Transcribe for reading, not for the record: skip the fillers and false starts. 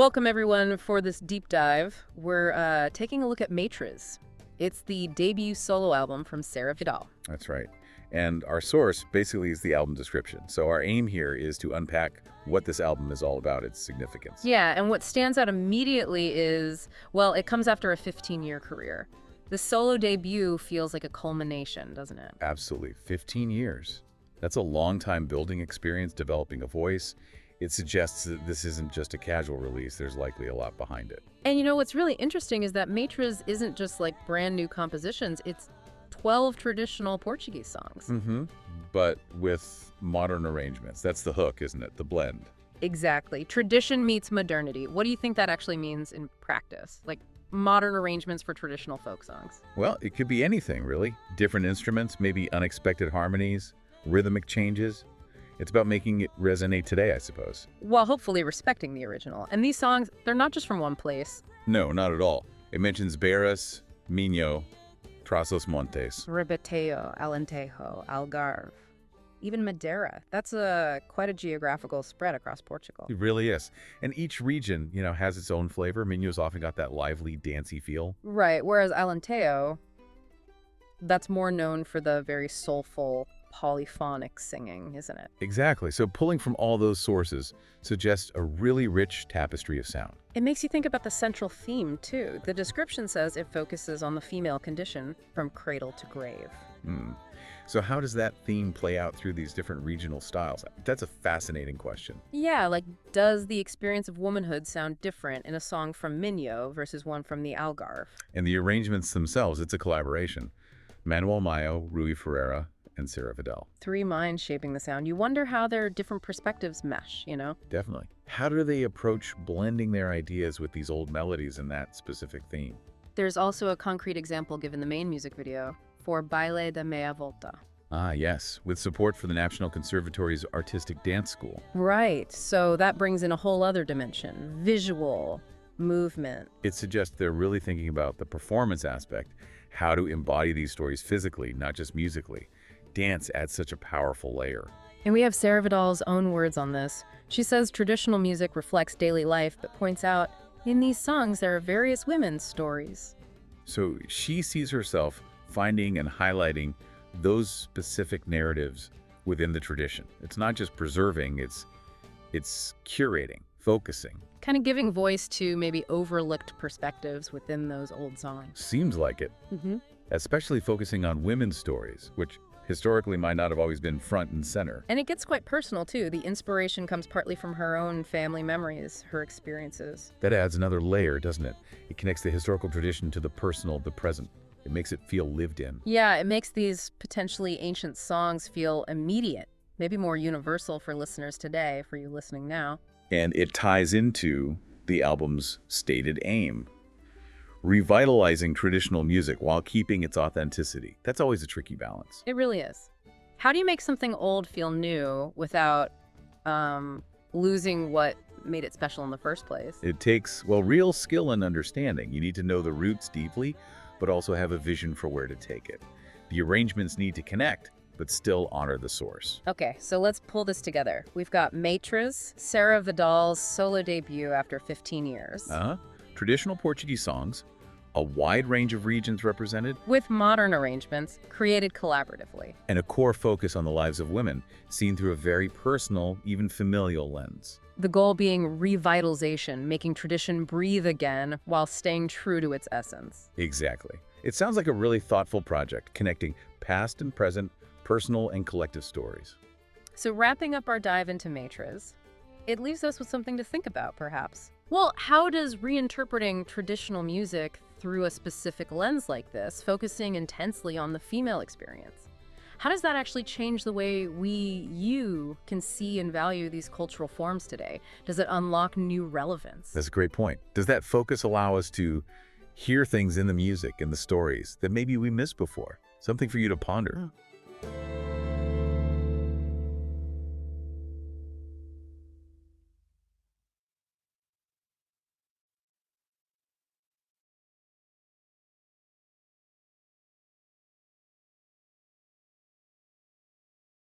Welcome, everyone, for this deep dive. We're taking a look at Matriz. It's the debut solo album from Sarah Vidal. That's right. And our source basically is the album description. So our aim here is to unpack what this album is all about, its significance. Yeah, and what stands out immediately is, well, it comes after a 15-year career. The solo debut feels like a culmination, doesn't it? Absolutely. 15 years. That's a long time building experience, developing a voice. It suggests that this isn't just a casual release. There's likely a lot behind it. And you know what's really interesting is that Matriz isn't just like brand new compositions. It's 12 traditional Portuguese songs. But with modern arrangements. That's the hook, isn't it? The blend. Exactly. Tradition meets modernity. What do you think that actually means in practice? Like modern arrangements for traditional folk songs? Well, it could be anything, really. Different instruments, maybe unexpected harmonies, rhythmic changes. It's about making it resonate today, I suppose. While hopefully respecting the original. And these songs, they're not just from one place. No, not at all. It mentions Beras, Minho, Trás os Montes. Ribatejo, Alentejo, Algarve, even Madeira. That's quite a geographical spread across Portugal. It really is. And each region, has its own flavor. Minho's often got that lively, dancey feel. Right, whereas Alentejo, that's more known for the very soulful, polyphonic singing, isn't it? Exactly. So pulling from all those sources suggests a really rich tapestry of sound. It makes you think about the central theme, too. The description says it focuses on the female condition from cradle to grave. So how does that theme play out through these different regional styles? That's a fascinating question. Yeah, like, does the experience of womanhood sound different in a song from Minho versus one from the Algarve? And the arrangements themselves, it's a collaboration. Manuel Maio, Rui Ferreira, and Sarah Vidal. Three minds shaping the sound. You wonder how their different perspectives mesh, Definitely. How do they approach blending their ideas with these old melodies in that specific theme? There's also a concrete example given the main music video for Baile da Meia Volta. Ah, yes, with support for the National Conservatory's Artistic Dance School. Right, so that brings in a whole other dimension, visual, movement. It suggests they're really thinking about the performance aspect, how to embody these stories physically, not just musically. Dance adds such a powerful layer. And we have Sarah Vidal's own words on this. She says traditional music reflects daily life, but points out, in these songs there are various women's stories. So she sees herself finding and highlighting those specific narratives within the tradition. It's not just preserving, it's curating, focusing. Kind of giving voice to maybe overlooked perspectives within those old songs. Seems like it. Especially focusing on women's stories, which historically might not have always been front and center. And it gets quite personal, too. The inspiration comes partly from her own family memories, her experiences. That adds another layer, doesn't it? It connects the historical tradition to the personal, the present. It makes it feel lived in. Yeah, it makes these potentially ancient songs feel immediate, maybe more universal for listeners today, for you listening now. And it ties into the album's stated aim. Revitalizing traditional music while keeping its authenticity. That's always a tricky balance. It really is. How do you make something old feel new without losing what made it special in the first place? It takes, real skill and understanding. You need to know the roots deeply, but also have a vision for where to take it. The arrangements need to connect, but still honor the source. Okay, so let's pull this together. We've got Matriz, Sarah Vidal's solo debut after 15 years. Traditional Portuguese songs, a wide range of regions represented, with modern arrangements created collaboratively. and a core focus on the lives of women, seen through a very personal, even familial lens. The goal being revitalization, making tradition breathe again while staying true to its essence. Exactly. It sounds like a really thoughtful project, connecting past and present, personal and collective stories. So wrapping up our dive into Matriz, it leaves us with something to think about, perhaps. Well, how does reinterpreting traditional music through a specific lens like this, focusing intensely on the female experience, how does that actually change the way you can see and value these cultural forms today? Does it unlock new relevance? That's a great point. Does that focus allow us to hear things in the music and the stories that maybe we missed before? Something for you to ponder.